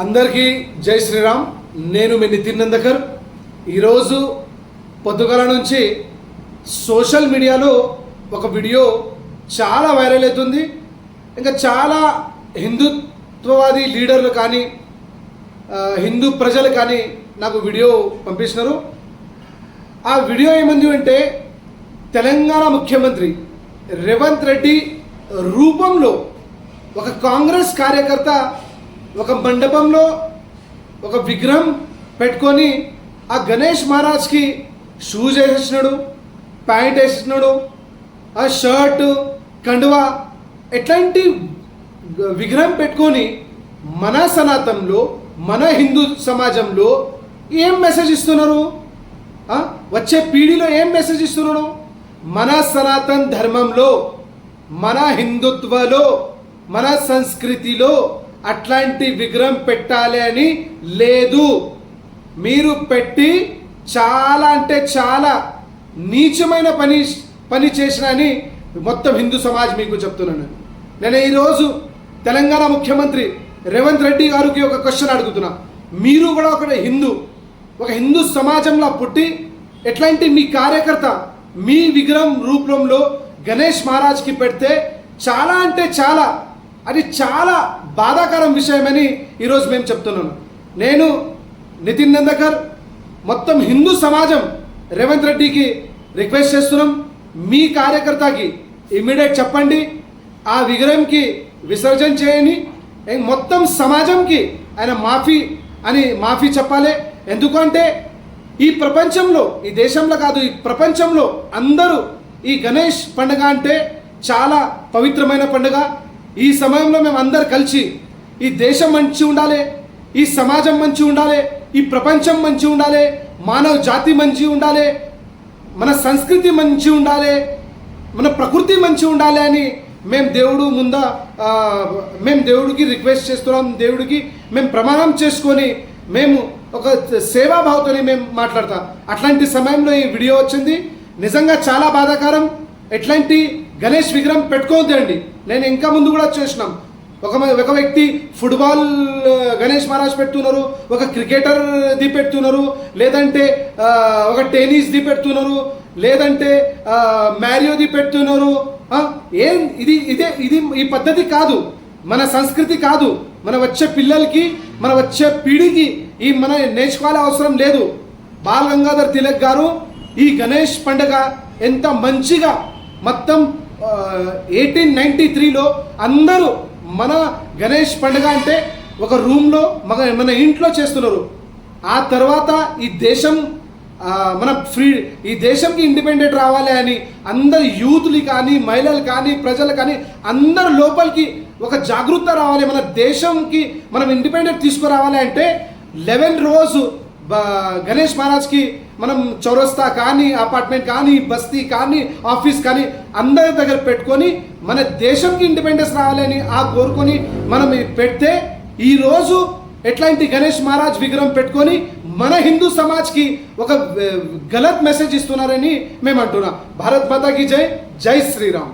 అందరికీ జై శ్రీరామ్. నేను మీ నితిన్ నందకర్. ఈరోజు పొద్దుగల నుంచి సోషల్ మీడియాలో ఒక వీడియో చాలా వైరల్ అవుతుంది. ఇంకా చాలా హిందుత్వవాది లీడర్లు కానీ హిందూ ప్రజలు కానీ నాకు వీడియో పంపిస్తున్నారు. ఆ వీడియో ఏమంది అంటే తెలంగాణ ముఖ్యమంత్రి రేవంత్ రెడ్డి రూపంలో ఒక కాంగ్రెస్ కార్యకర్త ఒక మండపంలో ఒక విగ్రహం పెట్టుకొని ఆ గణేష్ మహారాజ్కి షూస్ వేసేసినాడు, ప్యాంట్ వేసేసినాడు, ఆ షర్ట్ కండువా ఎట్లాంటి విగ్రహం పెట్టుకొని మన సనాతనంలో మన హిందూ సమాజంలో ఏం మెసేజ్ ఇస్తున్నారు? వచ్చే పీఢీలో ఏం మెసేజ్ ఇస్తున్నారు? మన సనాతన ధర్మంలో మన హిందుత్వలో మన సంస్కృతిలో అట్లాంటి విగ్రహం పెట్టాలి అని లేదు. మీరు పెట్టి చాలా అంటే చాలా నీచమైన పని చేసినని మొత్తం హిందూ సమాజ్ మీకు చెప్తున్నాను. నేను ఈరోజు తెలంగాణ ముఖ్యమంత్రి రేవంత్ రెడ్డి గారికి ఒక క్వశ్చన్ అడుగుతున్నా. మీరు కూడా ఒక హిందూ సమాజంలో పుట్టి ఎట్లాంటి మీ కార్యకర్త మీ విగ్రహం రూపంలో గణేష్ మహారాజ్కి పెడితే చాలా అంటే చాలా అది చాలా బాధాకరం విషయమని ఈరోజు మేము చెప్తున్నాను. నేను నితిన్ నందకర్ మొత్తం హిందూ సమాజం రేవంత్ రెడ్డికి రిక్వెస్ట్ చేస్తున్నాం. మీ కార్యకర్తకి ఇమ్మీడియట్ చెప్పండి, ఆ విగ్రహంకి విసర్జన చేయని, మొత్తం సమాజంకి ఆయన మాఫీ చెప్పాలి. ఎందుకంటే ఈ ప్రపంచంలో, ఈ దేశంలో కాదు ఈ ప్రపంచంలో అందరూ ఈ గణేష్ పండుగ అంటే చాలా పవిత్రమైన పండుగ. ఈ సమయంలో మేము అందరు కలిసి ఈ దేశం మంచి ఉండాలి, ఈ సమాజం మంచి ఉండాలి, ఈ ప్రపంచం మంచి ఉండాలి, మానవ జాతి మంచి ఉండాలి, మన సంస్కృతి మంచి ఉండాలి, మన ప్రకృతి మంచి ఉండాలి అని మేము దేవుడికి రిక్వెస్ట్ చేస్తున్నాం. దేవుడికి మేము ప్రమాణం చేసుకొని మేము ఒక సేవాభావంతో మేము మాట్లాడతాం. అట్లాంటి సమయంలో ఈ వీడియో వచ్చింది. నిజంగా చాలా బాధాకరం. ఎట్లాంటి గణేష్ విగ్రహం పెట్టుకోవద్దండి. నేను ఇంకా ముందు కూడా చూసినాం. ఒక వ్యక్తి ఫుట్బాల్ గణేష్ మహారాజ్ పెడుతున్నారు, ఒక క్రికెటర్ది పెడుతున్నారు, లేదంటే ఒక టెన్నిస్ది పెడుతున్నారు, లేదంటే మ్యారియోది పెడుతున్నారు. ఇది ఈ పద్ధతి కాదు, మన సంస్కృతి కాదు. మన వచ్చే పిల్లలకి మన వచ్చే పీడికి మన నేర్చుకోవాల్సిన అవసరం లేదు. బాల్ గంగాధర్ తిలక్ గారు ఈ గణేష్ పండుగ ఎంత మంచిగా మొత్తం 1893లో అందరూ మన గణేష్ పండుగ అంటే ఒక రూమ్లో మన ఇంట్లో చేస్తున్నారు. ఆ తర్వాత ఈ దేశంకి ఇండిపెండెంట్ రావాలి అని అందరు యూత్లు కానీ మహిళలు కానీ ప్రజలు కానీ అందరు లోపలికి ఒక జాగృత రావాలి. మన దేశంకి మనం ఇండిపెండెంట్ తీసుకురావాలి అంటే 11 రోజు గణేష్ మహారాజ్కి మనం చౌరస్తా కానీ అపార్ట్మెంట్ కానీ బస్తీ కానీ ఆఫీస్ కానీ అందరి దగ్గర పెట్టుకొని మన దేశంకి ఇండిపెండెన్స్ రావాలని కోరుకొని మనం పెడితే ఈరోజు ఎట్లాంటి గణేష్ మహారాజ్ విగ్రహం పెట్టుకొని మన హిందూ సమాజ్కి ఒక గలత్ మెసేజ్ ఇస్తున్నారని మేము అంటున్నాం. భారత్ మాతాకి జై, జై శ్రీరామ్.